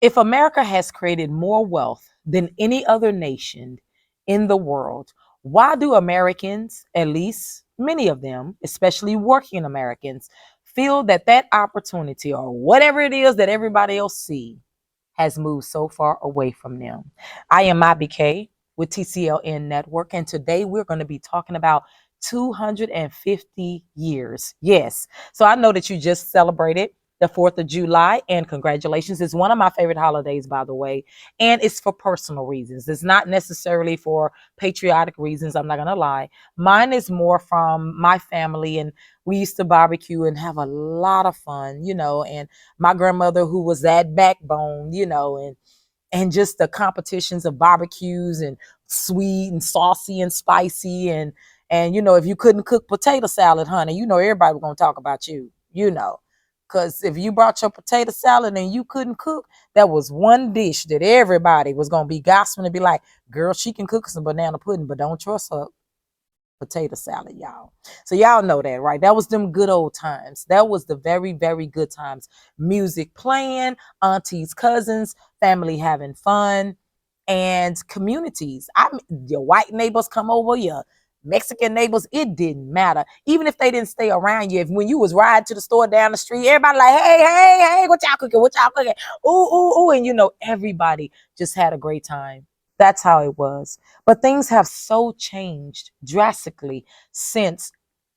If America has created more wealth than any other nation in the world, why do Americans, at least many of them, especially working Americans, feel that that opportunity or whatever it is that everybody else see has moved so far away from them? I am IBK with TCLN Network, and today we're going to be talking about 250 years. Yes. So I know that you just celebrated the 4th of July, and congratulations. It's one of my favorite holidays, by the way, and it's for personal reasons. It's not necessarily for patriotic reasons, I'm not going to lie. Mine is more from my family, and we used to barbecue and have a lot of fun, and my grandmother, who was that backbone, and just the competitions of barbecues and sweet and saucy and spicy, and if you couldn't cook potato salad, honey, everybody was gonna talk about you, because if you brought your potato salad and you couldn't cook, that was one dish that everybody was gonna be gossiping and be like, girl, she can cook some banana pudding, but don't trust her potato salad, y'all. So y'all know that, right? That was them good old times. That was the very, very good times. Music playing, aunties, cousins, family having fun, and communities. Your white neighbors come over, your Mexican neighbors, it didn't matter. Even if they didn't stay around you, if when you was riding to the store down the street, everybody like, hey, what y'all cooking? What y'all cooking? Ooh, and everybody just had a great time. That's how it was. But things have so changed drastically since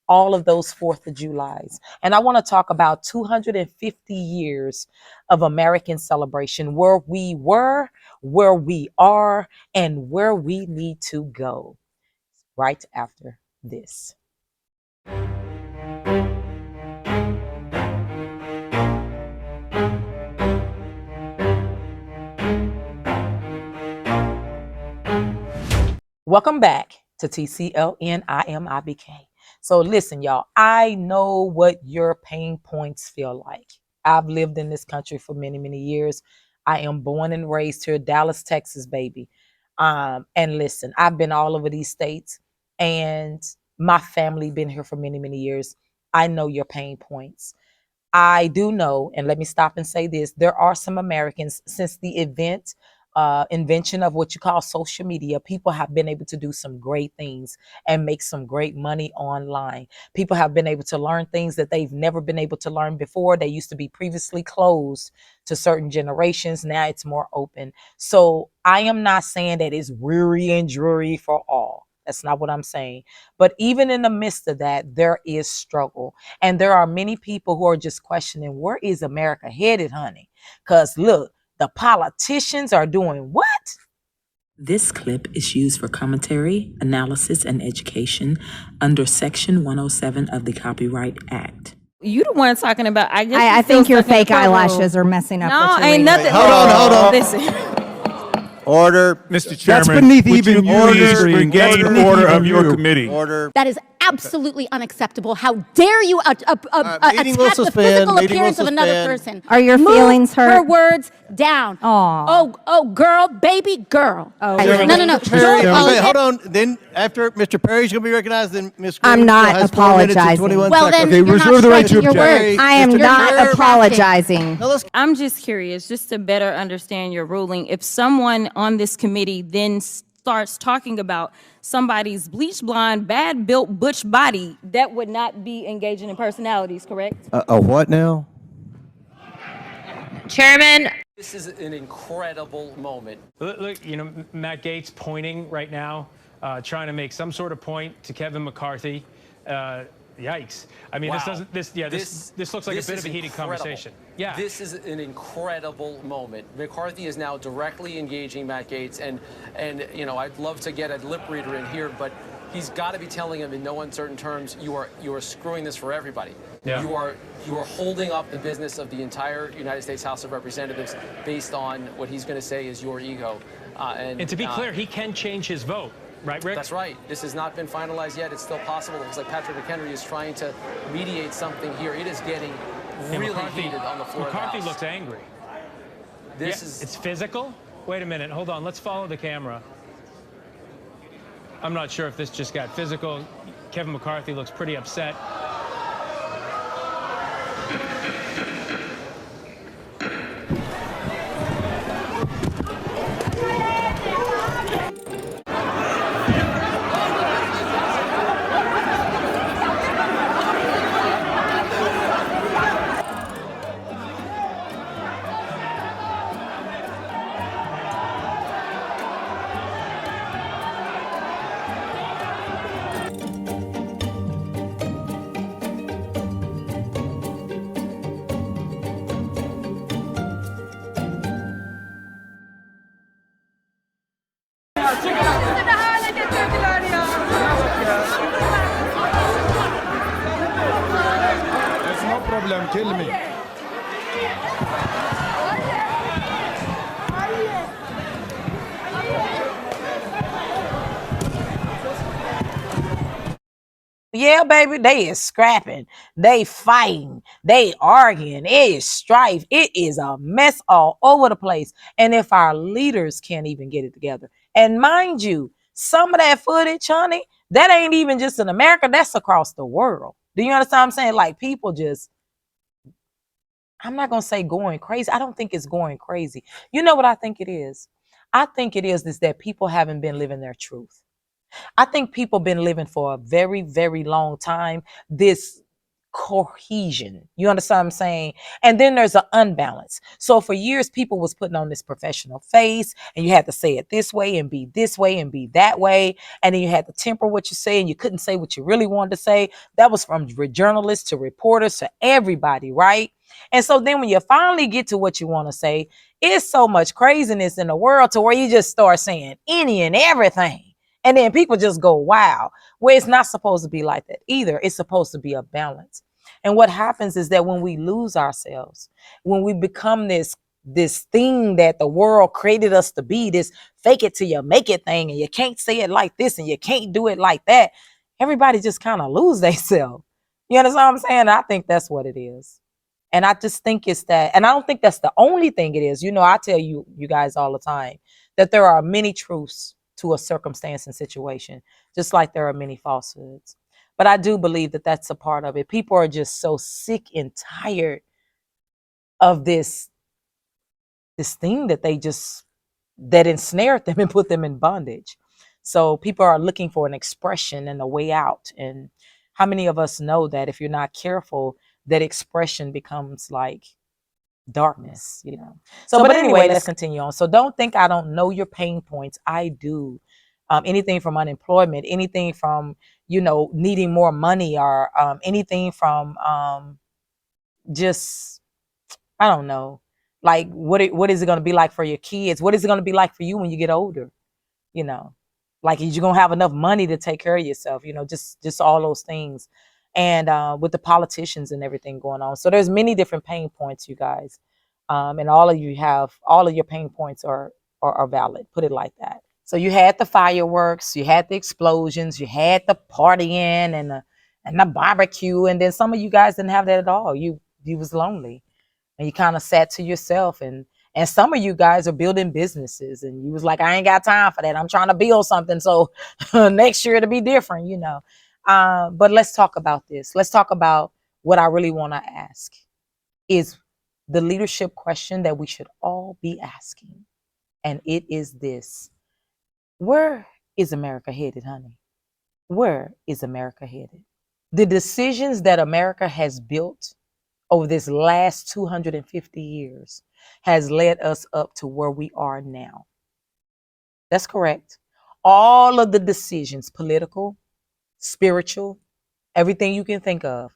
all of those 4th of Julys. And I want to talk about 250 years of American celebration, where we were, where we are, and where we need to go right after this. Welcome back to TCLN. I am IBK. So listen, y'all, I know what your pain points feel like. I've lived in this country for many, many years. I am born and raised here, Dallas, Texas, baby. And listen, I've been all over these states, and my family been here for many, many years. I know your pain points. I do know, and let me stop and say this, there are some Americans, since the invention of what you call social media, people have been able to do some great things and make some great money online. People have been able to learn things that they've never been able to learn before. They used to be previously closed to certain generations. Now it's more open. So I am not saying that it's weary and dreary for all. That's not what I'm saying. But even in the midst of that, there is struggle. And there are many people who are just questioning, where is America headed, honey? Because look, the politicians are doing what? This clip is used for commentary, analysis, and education under Section 107 of the Copyright Act. You the one talking about. I think your fake eyelashes are messing up. No, ain't nothing. Hold on. Listen. Order. Mr. Chairman, that's beneath would even you your bring the order of your committee. Order. That is absolutely unacceptable. How dare you attack the physical appearance of another person? Are your Move feelings hurt? her words down. Aw. Oh, girl, baby girl. Oh, no. Okay, hold on. Then after Mr. Perry's going to be recognized, then Ms. Green I'm not has 4 minutes and apologizing. 21 Well, seconds. then Okay, you're reserve not the right to stretching your object. words. I am Mr. not Perry. apologizing. Now let's I'm just curious, just to better understand your ruling. If someone on this committee then starts talking about somebody's bleach blonde, bad built butch body, that would not be engaging in personalities, correct? a what now? Chairman. This is an incredible moment. Look, Matt Gaetz pointing right now, trying to make some sort of point to Kevin McCarthy. Yikes! I mean, Wow. this looks like a bit of a heated conversation. Yeah. This is an incredible moment. McCarthy is now directly engaging Matt Gaetz, and I'd love to get a lip reader in here, but he's got to be telling him in no uncertain terms, you are screwing this for everybody. Yeah. You are holding up the business of the entire United States House of Representatives based on what he's going to say is your ego. And to be clear, he can change his vote. Right, Rick? That's right. This has not been finalized yet. It's still possible. It looks like Patrick McHenry is trying to mediate something here. It is getting really heated on the floor McCarthy of the House. looks angry. It's physical? Wait a minute. Hold on. Let's follow the camera. I'm not sure if this just got physical. Kevin McCarthy looks pretty upset. Kill me. Yeah, baby, they is scrapping, they fighting, they arguing, it is strife, it is a mess all over the place. And if our leaders can't even get it together, and mind you, some of that footage, honey, that ain't even just in America, that's across the world. Do you understand what I'm saying? Like people just, I'm not gonna say going crazy. I don't think it's going crazy. You know what I think it is? I think it is that people haven't been living their truth. I think people been living for a very, very long time. This cohesion, you understand what I'm saying? And then there's an unbalance. So for years, people was putting on this professional face, and you had to say it this way and be this way and be that way, and then you had to temper what you say, and you couldn't say what you really wanted to say. That was from journalists to reporters to everybody, right? And so then when you finally get to what you want to say, it's so much craziness in the world to where you just start saying any and everything. And then people just go, wow. Well, it's not supposed to be like that either. It's supposed to be a balance. And what happens is that when we lose ourselves, when we become this thing that the world created us to be, this fake it till you make it thing, and you can't say it like this and you can't do it like that, everybody just kind of lose themselves. You understand what I'm saying? I think that's what it is. And I just think it's that, and I don't think that's the only thing it is. You know, I tell you guys all the time that there are many truths to a circumstance and situation, just like there are many falsehoods. But I do believe that that's a part of it. People are just so sick and tired of this thing that that ensnared them and put them in bondage. So people are looking for an expression and a way out. And how many of us know that if you're not careful, that expression becomes like darkness, you know? So but anyway, let's continue on. So don't think I don't know your pain points. I do. Anything from unemployment, anything from, needing more money, or anything from just, I don't know, like what is it going to be like for your kids? What is it going to be like for you when you get older? You know, like you're going to have enough money to take care of yourself, just all those things. And with the politicians and everything going on. So there's many different pain points, you guys. And all of your pain points are valid, put it like that. So you had the fireworks, you had the explosions, you had the partying and the barbecue, and then some of you guys didn't have that at all. You was lonely, and you kind of sat to yourself, and some of you guys are building businesses, and you was like, I ain't got time for that. I'm trying to build something, so next year it'll be different, But let's talk about this. Let's talk about what I really want to ask is the leadership question that we should all be asking, and it is this. Where is America headed, honey? Where is America headed? The decisions that America has built over this last 250 years has led us up to where we are now. That's correct. All of the decisions, political, spiritual, everything you can think of,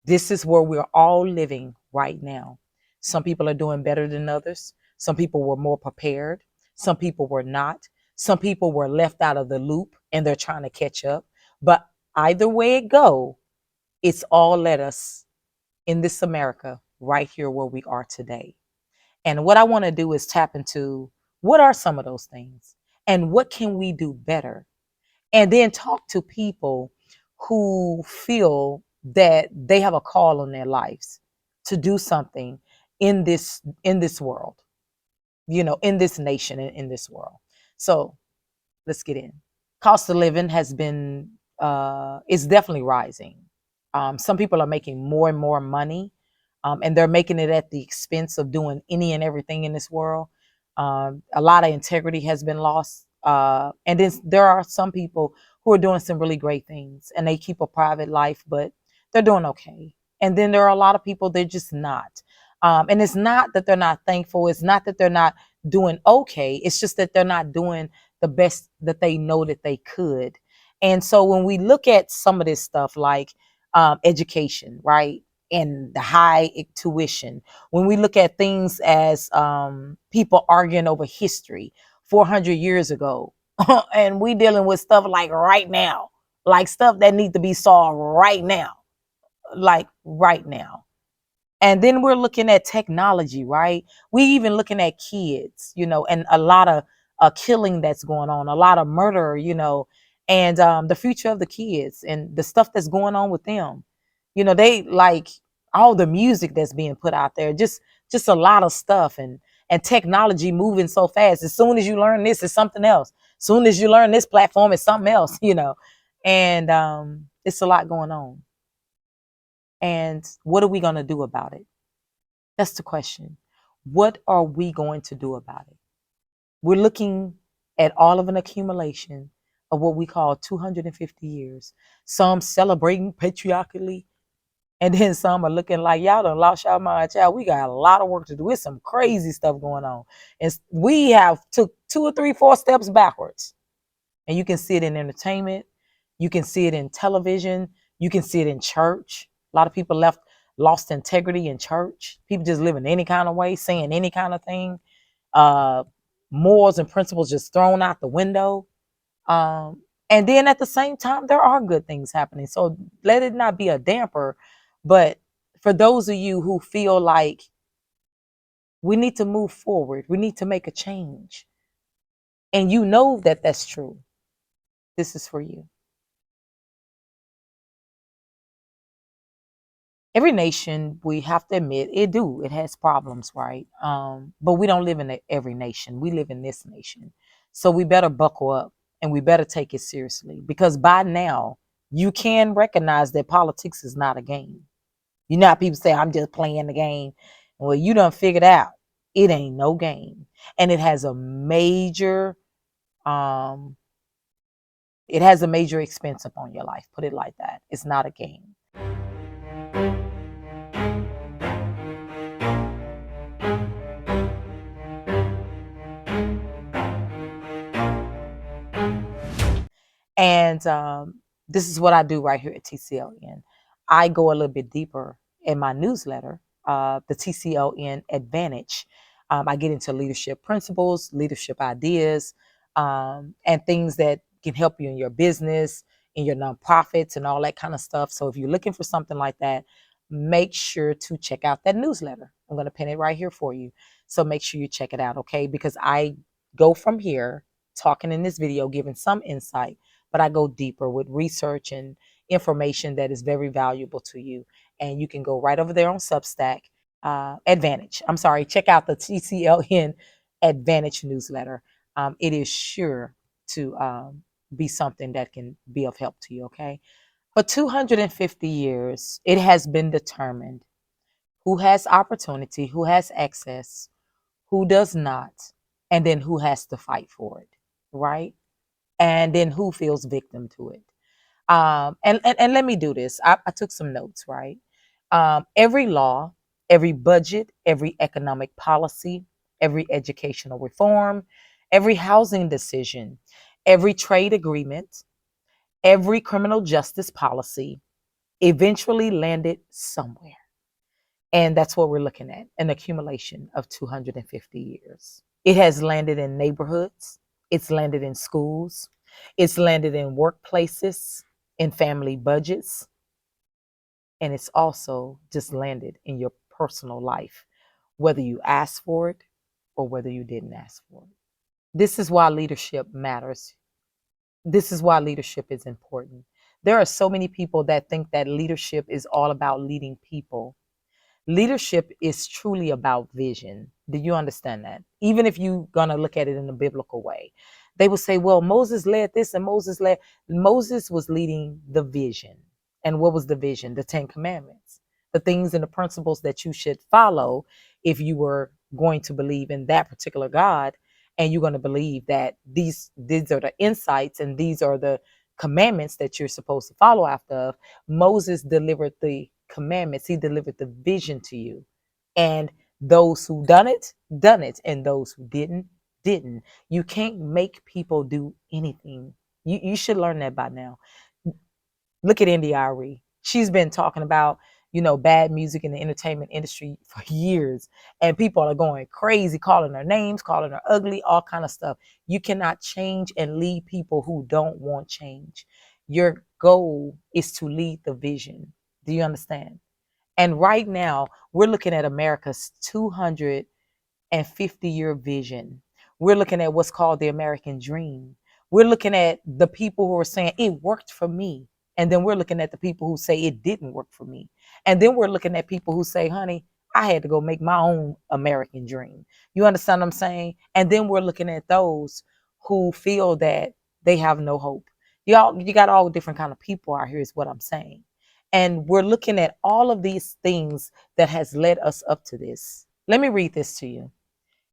this is where we're all living right now. Some people are doing better than others. Some people were more prepared. Some people were not. Some people were left out of the loop and they're trying to catch up. But either way it go, it's all led us in this America right here where we are today. And what I want to do is tap into what are some of those things and what can we do better? And then talk to people who feel that they have a call on their lives to do something in this world, in this nation, in this world. So let's get in. Cost of living has been is definitely rising. Some people are making more and more money, and they're making it at the expense of doing any and everything in this world. A lot of integrity has been lost, and then there are some people who are doing some really great things, and they keep a private life, but they're doing okay. And then there are a lot of people they're just not. And it's not that they're not thankful. It's not that they're not doing okay. It's just that they're not doing the best that they know that they could. And so when we look at some of this stuff like education, right? And the high tuition, when we look at things as people arguing over history 400 years ago, and we dealing with stuff like right now, like stuff that needs to be solved right now, like right now. And then we're looking at technology, right? We even looking at kids, and a lot of killing that's going on, a lot of murder, and the future of the kids and the stuff that's going on with them. They like all the music that's being put out there, just a lot of stuff, and technology moving so fast. As soon as you learn this, it's something else. As soon as you learn this platform, it's something else, and it's a lot going on. And what are we going to do about it? That's the question. What are we going to do about it? We're looking at all of an accumulation of what we call 250 years. Some celebrating patriarchally, and then some are looking like y'all done lost y'all mind. Child, we got a lot of work to do. It's some crazy stuff going on. And we have took 2 or 3, 4 steps backwards. And you can see it in entertainment. You can see it in television. You can see it in church. A lot of people lost integrity in church. People just living any kind of way, saying any kind of thing. Morals and principles just thrown out the window. And then at the same time, there are good things happening. So let it not be a damper. But for those of you who feel like we need to move forward, we need to make a change, and you know that that's true, this is for you. Every nation, we have to admit, it has problems, right? But we don't live in every nation. We live in this nation. So we better buckle up and we better take it seriously, because by now you can recognize that politics is not a game. You know how people say, I'm just playing the game. Well, you done figured out it ain't no game. And it has a major expense upon your life. Put it like that. It's not a game. And this is what I do right here at TCLN. I go a little bit deeper in my newsletter, the TCLN Advantage. I get into leadership principles, leadership ideas, and things that can help you in your business, in your nonprofits, and all that kind of stuff. So if you're looking for something like that, make sure to check out that newsletter. I'm going to pin it right here for you. So make sure you check it out, okay? Because I go from here talking in this video, giving some insight, but I go deeper with research and information that is very valuable to you. And you can go right over there on Substack, Advantage. I'm sorry, check out the TCLN Advantage newsletter. It is sure to be something that can be of help to you, okay? For 250 years, it has been determined who has opportunity, who has access, who does not, and then who has to fight for it, right? And then who feels victim to it. And let me do this. I took some notes, right? Every law, every budget, every economic policy, every educational reform, every housing decision, every trade agreement, every criminal justice policy eventually landed somewhere. And that's what we're looking at, an accumulation of 250 years. It has landed in neighborhoods. It's landed in schools. It's landed in workplaces, in family budgets. And it's also just landed in your personal life, whether you asked for it or whether you didn't ask for it. This is why leadership matters. This is why leadership is important. There are so many people that think that leadership is all about leading people. Leadership is truly about vision. Do you understand that? Even if you're going to look at it in a biblical way, they will say, well, Moses led this and Moses was leading the vision. And what was the vision? The 10 Commandments, the things and the principles that you should follow if you were going to believe in that particular God. And you're going to believe that these are the insights and these are the commandments that you're supposed to follow after. Moses delivered the commandments. He delivered the vision to you. And those who done it, and those who didn't. You can't make people do anything. You should learn that by now. Look at India Ari. She's been talking about, bad music in the entertainment industry for years. And people are going crazy, calling her names, calling her ugly, all kind of stuff. You cannot change and lead people who don't want change. Your goal is to lead the vision. Do you understand? And right now, we're looking at America's 250-year vision. We're looking at what's called the American dream. We're looking at the people who are saying it worked for me. And then we're looking at the people who say it didn't work for me. And then we're looking at people who say, honey, I had to go make my own American dream. You understand what I'm saying? And then we're looking at those who feel that they have no hope. Y'all, you got all different kind of people out here is what I'm saying. And we're looking at all of these things that has led us up to this. Let me read this to you.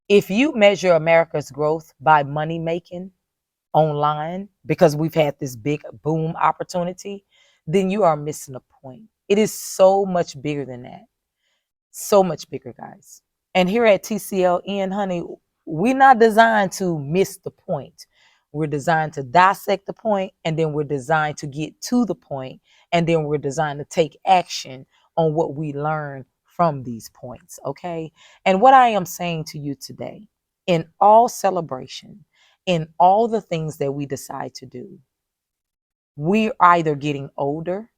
If you measure America's growth by money making online, because we've had this big boom opportunity, then you are missing a point. It is so much bigger than that. So much bigger, guys. And here at TCLN, honey, we're not designed to miss the point. We're designed to dissect the point, and then we're designed to get to the point, and then we're designed to take action on what we learn from these points, okay? And what I am saying to you today, in all celebration, in all the things that we decide to do, we're either getting older.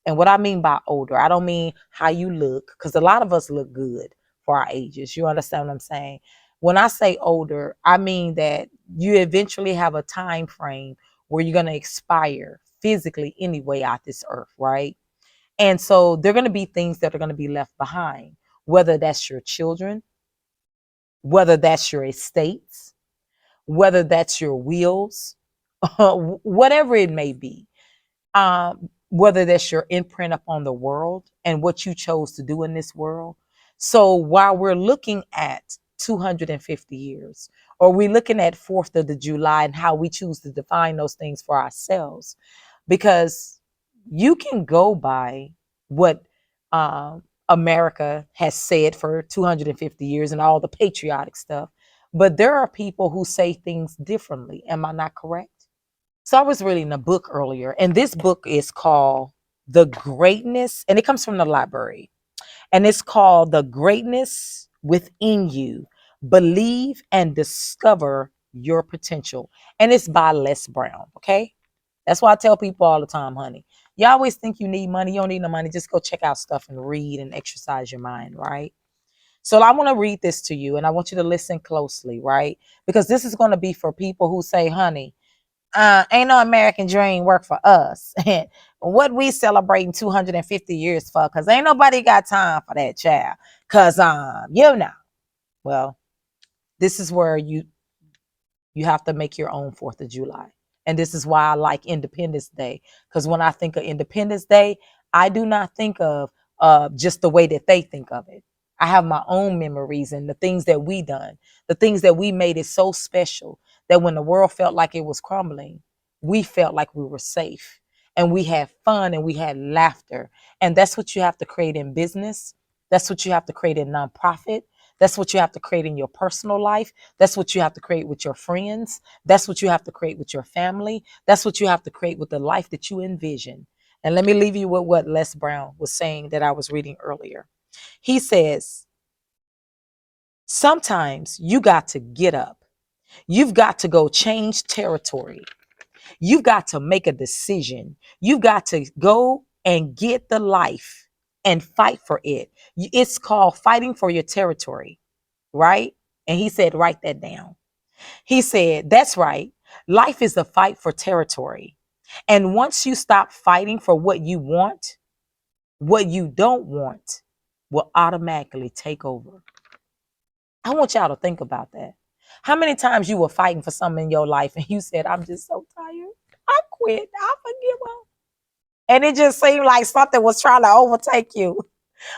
And what I mean by older, I don't mean how you look, because a lot of us look good for our ages. You understand what I'm saying? When I say older, I mean that you eventually have a time frame where you're going to expire physically anyway out this earth, right? And so there are going to be things that are going to be left behind, whether that's your children, whether that's your estates, whether that's your wills, whatever it may be, whether that's your imprint upon the world and what you chose to do in this world. So while we're looking at 250 years, or we're looking at 4th of the July and how we choose to define those things for ourselves, because you can go by what America has said for 250 years and all the patriotic stuff, but there are people who say things differently. Am I not correct? So I was reading a book earlier, and this book is called The Greatness, and it comes from the library. And it's called The Greatness Within You. Believe and Discover Your Potential. And it's by Les Brown, okay? That's why I tell people all the time, honey. You always think you need money. You don't need no money. Just go check out stuff and read and exercise your mind, right? So I want to read this to you, and I want you to listen closely, right? Because this is going to be for people who say, honey, ain't no American dream work for us. What we celebrating 250 years for? Because ain't nobody got time for that, child. Because, well, this is where you have to make your own 4th of July. And this is why I like Independence Day. Because when I think of Independence Day, I do not think of just the way that they think of it. I have my own memories and the things that we done, the things that we made it so special that when the world felt like it was crumbling, we felt like we were safe and we had fun and we had laughter. And that's what you have to create in business. That's what you have to create in nonprofit. That's what you have to create in your personal life. That's what you have to create with your friends. That's what you have to create with your family. That's what you have to create with the life that you envision. And let me leave you with what Les Brown was saying that I was reading earlier. He says, sometimes you got to get up. You've got to go change territory. You've got to make a decision. You've got to go and get the life and fight for it. It's called fighting for your territory, right? And he said, write that down. He said, that's right. Life is a fight for territory. And once you stop fighting for what you want, what you don't want will automatically take over. I want y'all to think about that. How many times you were fighting for something in your life and you said, I'm just so tired. I quit. I forgive up. And it just seemed like something was trying to overtake you.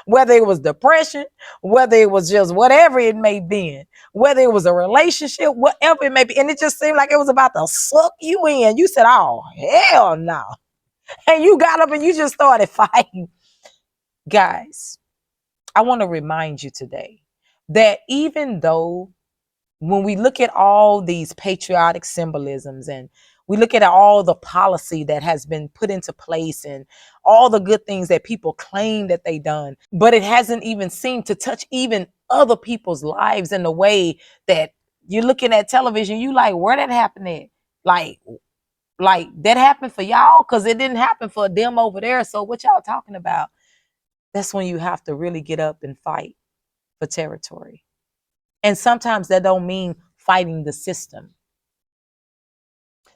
Whether it was depression, whether it was just whatever it may be, whether it was a relationship, whatever it may be. And it just seemed like it was about to suck you in. You said, oh, hell no. And you got up and you just started fighting. Guys, I want to remind you today that even though when we look at all these patriotic symbolisms and we look at all the policy that has been put into place and all the good things that people claim that they done, but it hasn't even seemed to touch even other people's lives in the way that you're looking at television, you like, where that happened at? Like that happened for y'all? Because it didn't happen for them over there. So what y'all talking about? that's when you have to really get up and fight for territory. And sometimes that don't mean fighting the system.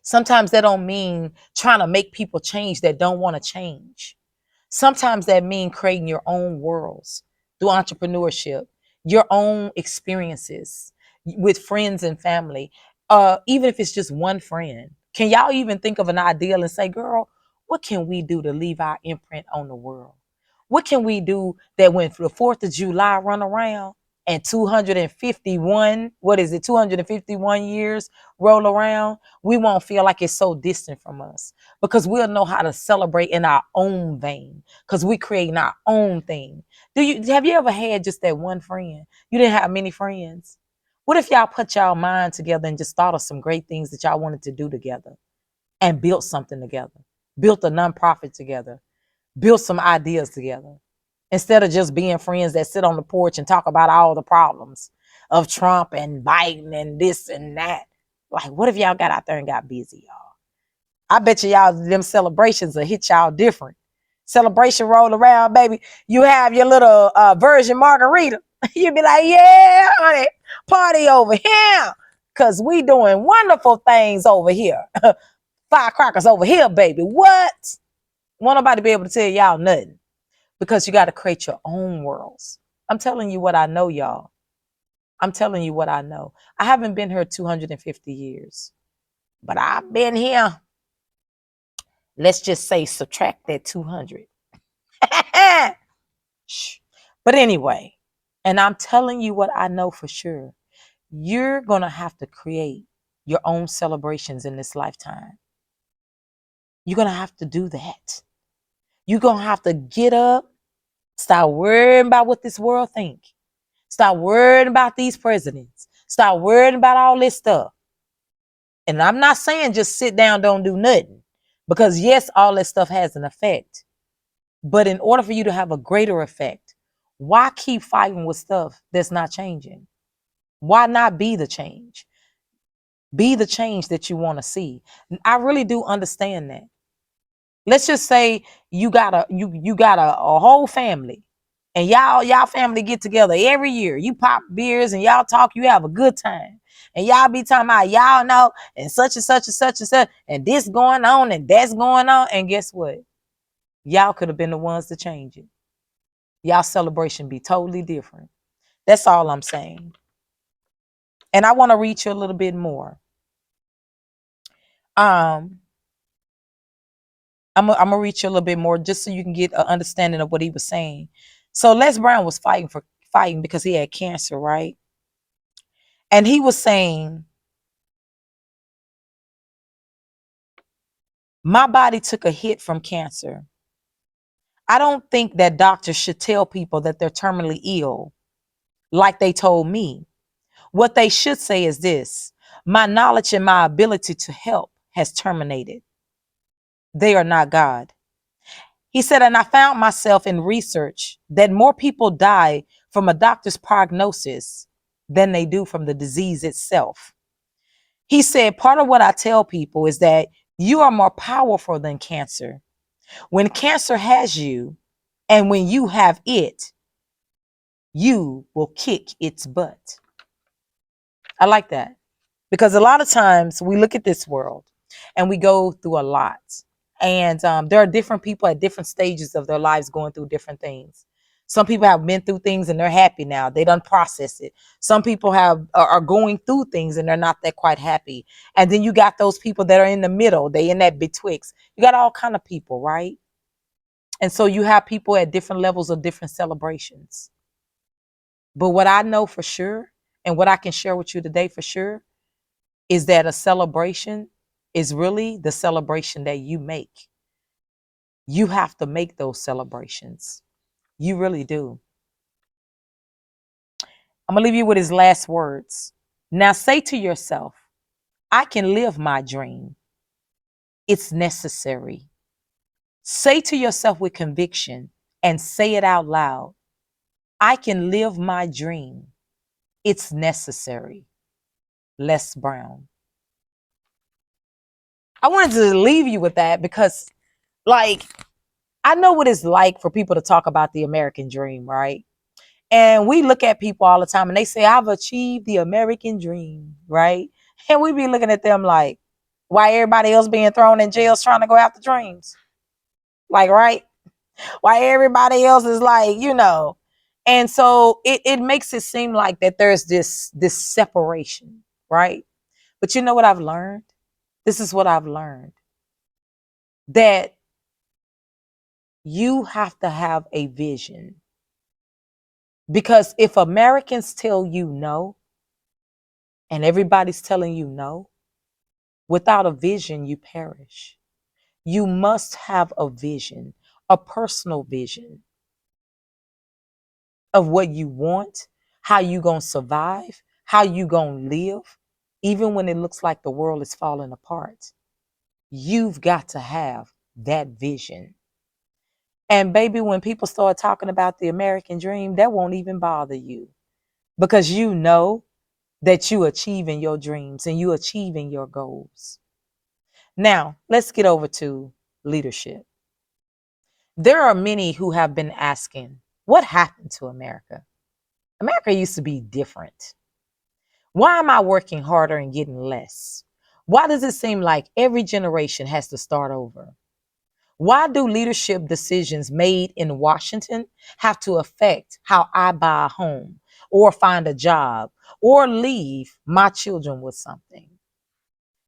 Sometimes that don't mean trying to make people change that don't want to change. Sometimes that means creating your own worlds through entrepreneurship, your own experiences with friends and family. Even if it's just one friend. Can y'all even think of an ideal and say, girl, what can we do to leave our imprint on the world? What can we do that when the 4th of July run around and 251, what is it, 251 years roll around, we won't feel like it's so distant from us because we'll know how to celebrate in our own vein because we creating our own thing. Have you ever had just that one friend? You didn't have many friends. What if y'all put y'all mind together and just thought of some great things that y'all wanted to do together and built something together, built a nonprofit together, build some ideas together instead of just being friends that sit on the porch and talk about all the problems of Trump and Biden and this and that. Like, what if y'all got out there and got busy, y'all? I bet y'all them celebrations will hit y'all different. Celebration roll around, baby. You have your little virgin margarita. You be like, yeah, honey, party over here. Cause we doing wonderful things over here. Firecrackers over here, baby. What? Won't nobody be able to tell y'all nothing because you got to create your own worlds. I'm telling you what I know, y'all. I'm telling you what I know. I haven't been here 250 years, but I've been here. Let's just say subtract that 200. But anyway, and I'm telling you what I know for sure. You're going to have to create your own celebrations in this lifetime. You're going to have to do that. You're going to have to get up. Stop worrying about what this world think. Stop worrying about these presidents. Stop worrying about all this stuff. And I'm not saying just sit down, don't do nothing. Because yes, all that stuff has an effect. But in order for you to have a greater effect, why keep fighting with stuff that's not changing? Why not be the change? Be the change that you want to see. I really do understand that. Let's just say you got a whole family and y'all family get together every year. You pop beers and y'all talk, you have a good time. And y'all be talking about y'all know and such and such and such and such and this going on and that's going on. And guess what? Y'all could have been the ones to change it. Y'all celebration be totally different. That's all I'm saying. And I want to read you a little bit more. I'm gonna read you a little bit more just so you can get an understanding of what he was saying. So Les Brown was fighting because he had cancer, right? And he was saying, my body took a hit from cancer. I don't think that doctors should tell people that they're terminally ill like they told me. What they should say is this: my knowledge and my ability to help has terminated. They are not God. He said, and I found myself in research that more people die from a doctor's prognosis than they do from the disease itself. He said, part of what I tell people is that you are more powerful than cancer. When cancer has you and when you have it, you will kick its butt. I like that because a lot of times we look at this world and we go through a lot. And there are different people at different stages of their lives going through different things. Some people have been through things and they're happy now. They done process it. Some people are going through things and they're not that quite happy. And then you got those people that are in the middle. They in that betwixt. You got all kind of people, right? And so you have people at different levels of different celebrations. But what I know for sure, and what I can share with you today for sure, is that a celebration is really the celebration that you make. You have to make those celebrations. You really do. I'm going to leave you with his last words. Now say to yourself, I can live my dream. It's necessary. Say to yourself with conviction and say it out loud. I can live my dream. It's necessary. Les Brown. I wanted to leave you with that because, like, I know what it's like for people to talk about the American dream, right? And we look at people all the time and they say, I've achieved the American dream, right? And we be looking at them like, why everybody else being thrown in jails trying to go after dreams? Like, right? Why everybody else is like, and so it makes it seem like that there's this separation, right? But you know what I've learned? This is what I've learned, that you have to have a vision. Because if Americans tell you no, and everybody's telling you no, without a vision, you perish. You must have a vision, a personal vision of what you want, how you going to survive, how you going to live, even when it looks like the world is falling apart. You've got to have that vision. And baby, when people start talking about the American dream, that won't even bother you, because you know that you achieving your dreams and you achieving your goals. Now, let's get over to leadership. There are many who have been asking, what happened to America? America used to be different. Why am I working harder and getting less? Why does it seem like every generation has to start over? Why do leadership decisions made in Washington have to affect how I buy a home or find a job or leave my children with something?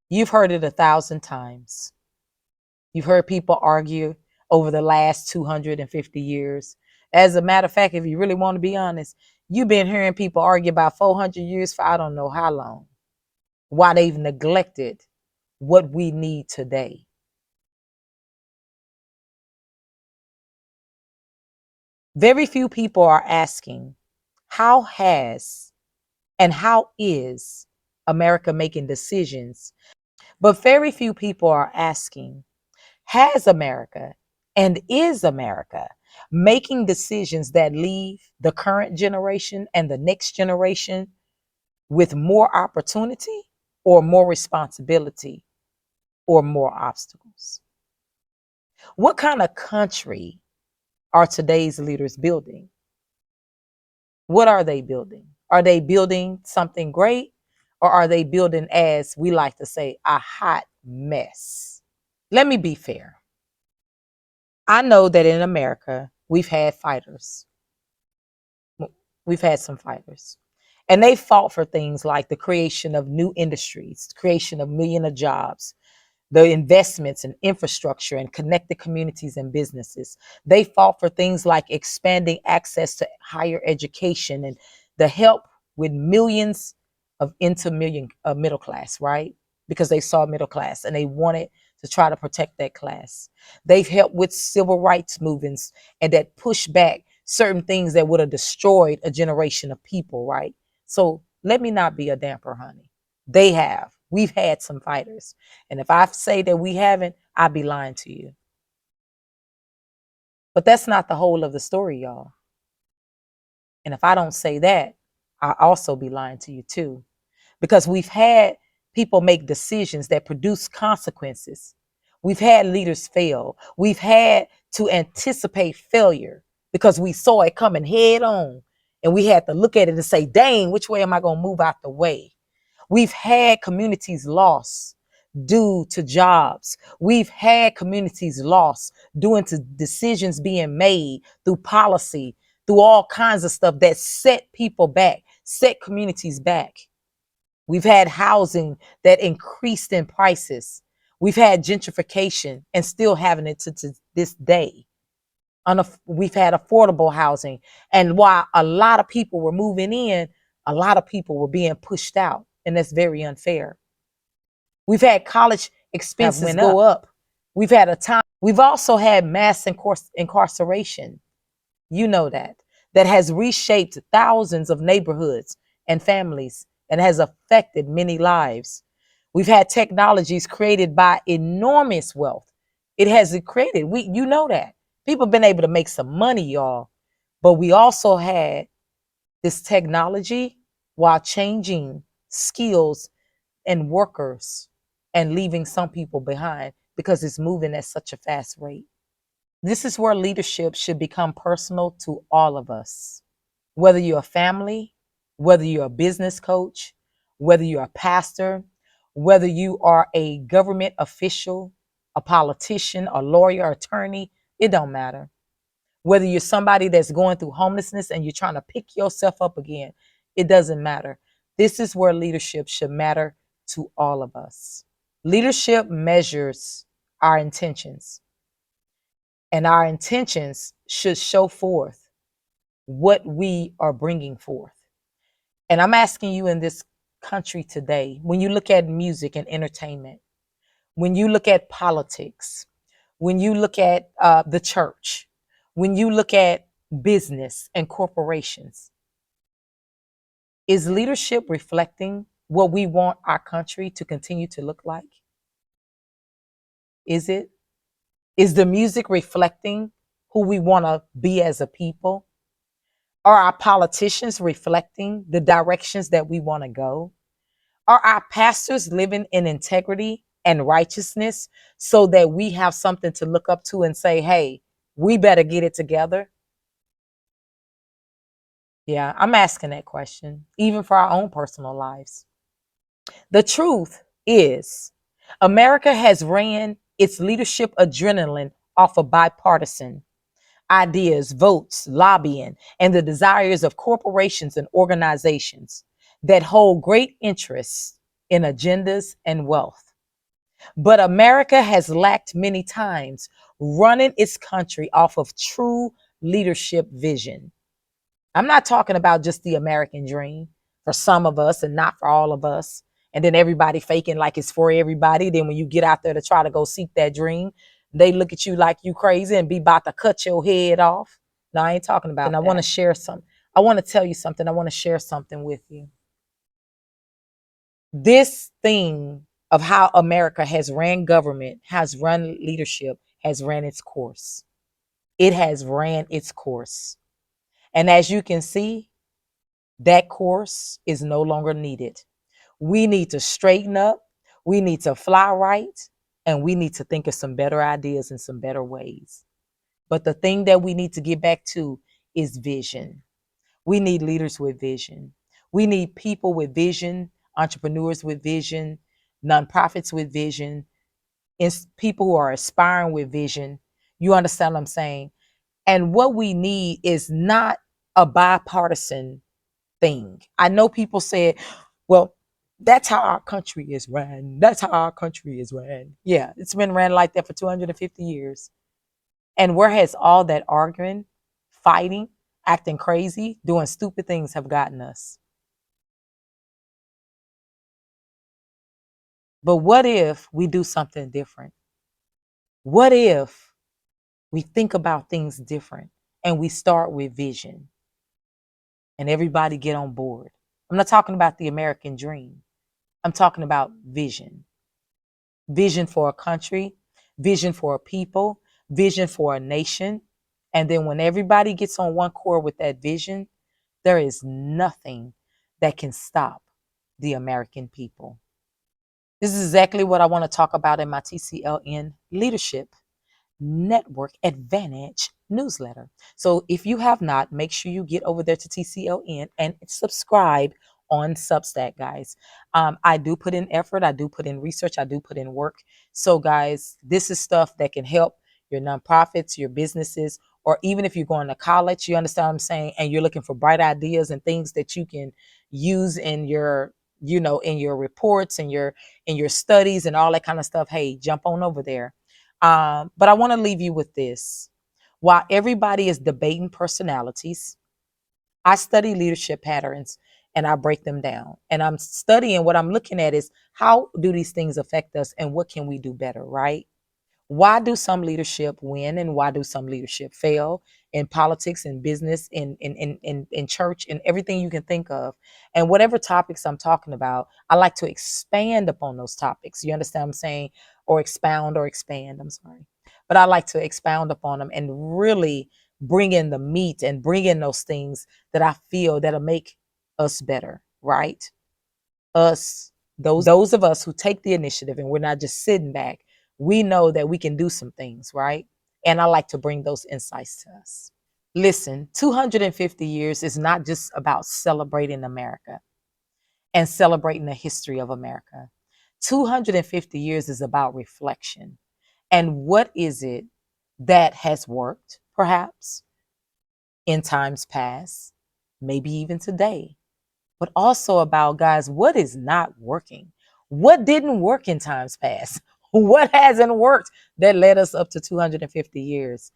You've heard it 1,000 times. You've heard people argue over the last 250 years. As a matter of fact, if you really want to be honest, you've been hearing people argue about 400 years for I don't know how long, why they've neglected what we need today. Very few people are asking, how has and how is America making decisions? But very few people are asking, has America and is America making decisions that leave the current generation and the next generation with more opportunity or more responsibility or more obstacles? What kind of country are today's leaders building? What are they building? Are they building something great, or are they building, as we like to say, a hot mess? Let me be fair. I know that in America, we've had fighters. We've had some fighters. And they fought for things like the creation of new industries, creation of millions of jobs, the investments in infrastructure and connected communities and businesses. They fought for things like expanding access to higher education and the help with millions of middle class, right? Because they saw middle class and they wanted to try to protect that class. They've helped with civil rights movements and that push back certain things that would have destroyed a generation of people, right? So let me not be a damper, honey. They have. We've had some fighters. And if I say that we haven't, I'd be lying to you. But that's not the whole of the story, y'all. And if I don't say that, I'll also be lying to you too. Because we've had people make decisions that produce consequences. We've had leaders fail. We've had to anticipate failure because we saw it coming head on. And we had to look at it and say, dang, which way am I going to move out the way? We've had communities lost due to jobs. We've had communities lost due to decisions being made through policy, through all kinds of stuff that set people back, set communities back. We've had housing that increased in prices. We've had gentrification and still having it to this day. We've had affordable housing. And while a lot of people were moving in, a lot of people were being pushed out. And that's very unfair. We've had college expenses go up. We've had a time. We've also had mass incarceration. You know that has reshaped thousands of neighborhoods and families and has affected many lives. We've had technologies created by enormous wealth. It has created, you know that. People have been able to make some money, y'all. But we also had this technology while changing skills and workers and leaving some people behind because it's moving at such a fast rate. This is where leadership should become personal to all of us. Whether you're a family, whether you're a business coach, whether you're a pastor, whether you are a government official, a politician, a lawyer, attorney, it don't matter. Whether you're somebody that's going through homelessness and you're trying to pick yourself up again, it doesn't matter. This is where leadership should matter to all of us. Leadership measures our intentions, and our intentions should show forth what we are bringing forth. And I'm asking you in this country today, when you look at music and entertainment, when you look at politics, when you look at the church, when you look at business and corporations, is leadership reflecting what we want our country to continue to look like? Is it? Is the music reflecting who we want to be as a people? Are our politicians reflecting the directions that we want to go? Are our pastors living in integrity and righteousness so that we have something to look up to and say, hey, we better get it together? Yeah, I'm asking that question, even for our own personal lives. The truth is, America has ran its leadership adrenaline off of bipartisan ideas, votes, lobbying, and the desires of corporations and organizations that hold great interests in agendas and wealth. But America has lacked many times running its country off of true leadership vision. I'm not talking about just the American dream for some of us and not for all of us. And then everybody faking like it's for everybody. Then when you get out there to try to go seek that dream, they look at you like you crazy and be about to cut your head off. No, I ain't talking about that. I want to share some. I want to tell you something. I want to share something with you. This thing of how America has ran government, has run leadership, has ran its course. It has ran its course. And as you can see, that course is no longer needed. We need to straighten up. We need to fly right. And we need to think of some better ideas and some better ways. But the thing that we need to get back to is vision. We need leaders with vision. We need people with vision, entrepreneurs with vision, nonprofits with vision, people who are aspiring with vision. You understand what I'm saying? And what we need is not a bipartisan thing. I know people said, well, that's how our country is ran. That's how our country is ran. Yeah, it's been ran like that for 250 years. And where has all that arguing, fighting, acting crazy, doing stupid things have gotten us? But what if we do something different? What if we think about things different and we start with vision and everybody get on board? I'm not talking about the American dream. I'm talking about vision. Vision for a country, vision for a people, vision for a nation. And then when everybody gets on one cord with that vision, there is nothing that can stop the American people. This is exactly what I want to talk about in my TCLN Leadership Network Advantage newsletter. So if you have not, make sure you get over there to TCLN and subscribe on Substack, guys. I do put in effort, I do put in research, I do put in work. So, guys, this is stuff that can help your nonprofits, your businesses, or even if you're going to college, you understand what I'm saying, and you're looking for bright ideas and things that you can use in your, in your reports and your studies and all that kind of stuff. Hey, jump on over there. But I want to leave you with this. While everybody is debating personalities, I study leadership patterns and I break them down. And I'm studying, what I'm looking at is how do these things affect us and what can we do better, right? Why do some leadership win and why do some leadership fail in politics, in business, in church, in everything you can think of? And whatever topics I'm talking about, I like to expand upon those topics. You understand what I'm saying? Or expand, I'm sorry. But I like to expound upon them and really bring in the meat and bring in those things that I feel that'll make us better, right? Us, those of us who take the initiative and we're not just sitting back, we know that we can do some things, right? And I like to bring those insights to us. Listen, 250 years is not just about celebrating America and celebrating the history of America. 250 years is about reflection. And what is it that has worked, perhaps, in times past, maybe even today, but also about, guys, what is not working? What didn't work in times past? What hasn't worked that led us up to 250 years?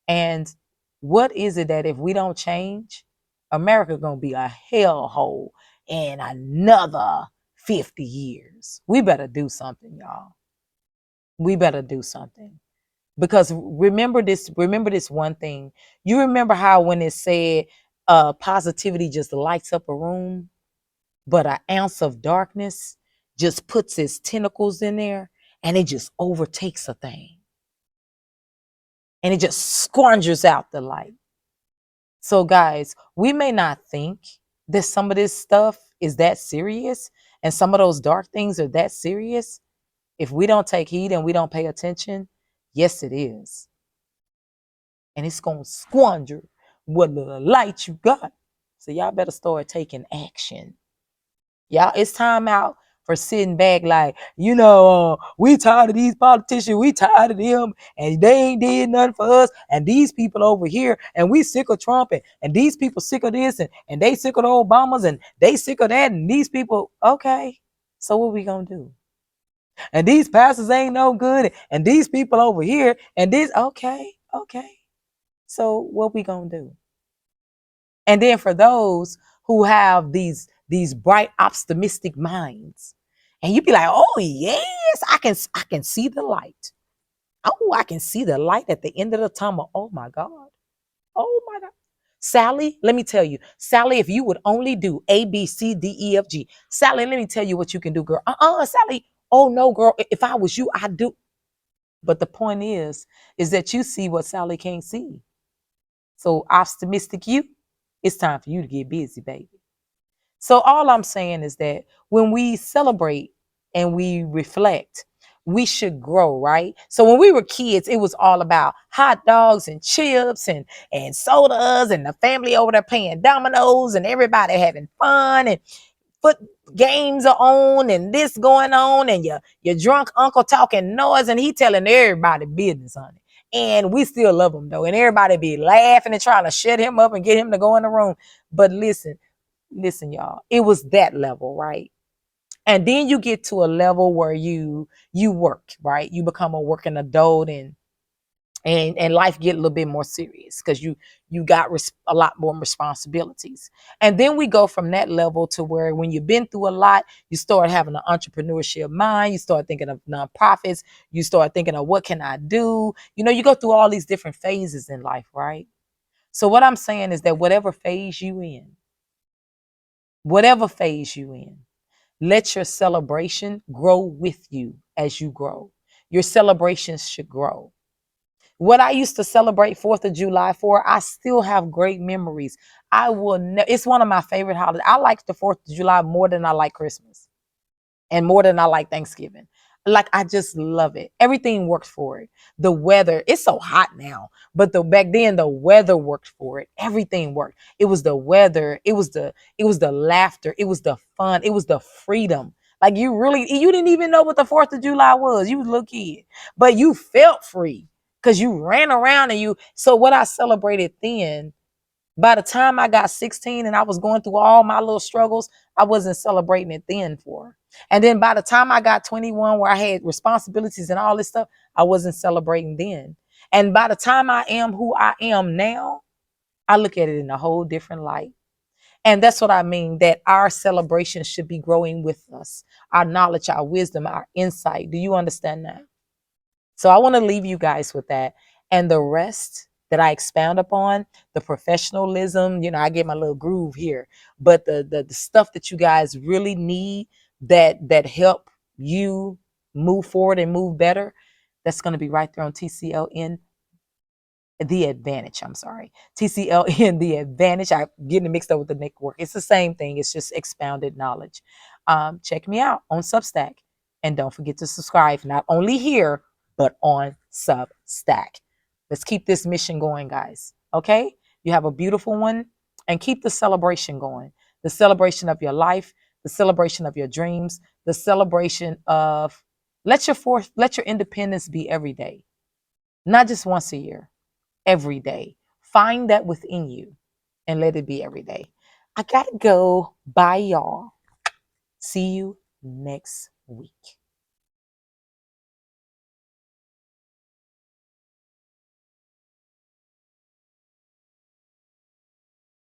And what is it that if we don't change, America gonna be a hellhole in another 50 years? We better do something, y'all. We better do something. Because remember this one thing. You remember how when it said positivity just lights up a room, but an ounce of darkness just puts its tentacles in there and it just overtakes a thing. And it just squanders out the light. So guys, we may not think that some of this stuff is that serious and some of those dark things are that serious. If we don't take heed and we don't pay attention, yes, it is. And it's going to squander what little light you got. So y'all better start taking action. Y'all, it's time out for sitting back like, we tired of these politicians, we tired of them, and they ain't did nothing for us, and these people over here, and we sick of Trump, and these people sick of this, and they sick of the Obamas, and they sick of that, and these people, okay, so what we gonna do? And these pastors ain't no good, and these people over here, and this, okay, so what we gonna do? And then for those who have these bright, optimistic minds, and you be like, oh yes, I can see the light. Oh, I can see the light at the end of the tunnel. Oh my God. Oh my God. Sally, let me tell you, Sally, if you would only do A, B, C, D, E, F, G. Sally, let me tell you what you can do, girl. Sally. Oh no, girl. If I was you, I'd do. But the point is that you see what Sally can't see. So optimistic you, it's time for you to get busy, baby. So all I'm saying is that when we celebrate and we reflect, we should grow, right? So when we were kids, it was all about hot dogs and chips and sodas and the family over there playing dominoes and everybody having fun and foot games are on and this going on and your drunk uncle talking noise and he telling everybody business on it. And we still love him though. And everybody be laughing and trying to shut him up and get him to go in the room. But listen, y'all, it was that level, right? And then you get to a level where you work, right? You become a working adult and life get a little bit more serious because you got a lot more responsibilities. And then we go from that level to where when you've been through a lot, you start having an entrepreneurship mind. You start thinking of nonprofits. You start thinking of what can I do? You go through all these different phases in life, right? So what I'm saying is that whatever phase you in, let your celebration grow with you as you grow. Your celebrations should grow. What I used to celebrate 4th of July for, I still have great memories. It's one of my favorite holidays. I like the 4th of July more than I like Christmas and more than I like Thanksgiving. Like, I just love it. Everything works for it. The weather, it's so hot now, but back then the weather worked for it. Everything worked. It was the weather. It was the laughter. It was the fun. It was the freedom. Like you didn't even know what the 4th of July was. You was a little kid, but you felt free because you ran around so what I celebrated then, by the time I got 16 and I was going through all my little struggles, I wasn't celebrating it then for. And then by the time I got 21, where I had responsibilities and all this stuff, I wasn't celebrating then. And by the time I am who I am now, I look at it in a whole different light. And that's what I mean, that our celebration should be growing with us. Our knowledge, our wisdom, our insight. Do you understand that? So I want to leave you guys with that. And the rest that I expound upon, the professionalism, I get my little groove here. But the stuff that you guys really need that help you move forward and move better, that's going to be right there on TCLN The Advantage. I'm sorry. TCLN The Advantage. I'm getting it mixed up with the network. It's the same thing. It's just expounded knowledge. Check me out on Substack. And don't forget to subscribe, not only here, but on Substack. Let's keep this mission going, guys. Okay? You have a beautiful one, and keep the celebration going. The celebration of your life, the celebration of your dreams, the celebration of let your independence be every day. Not just once a year, every day. Find that within you and let it be every day. I gotta go. Bye, y'all. See you next week.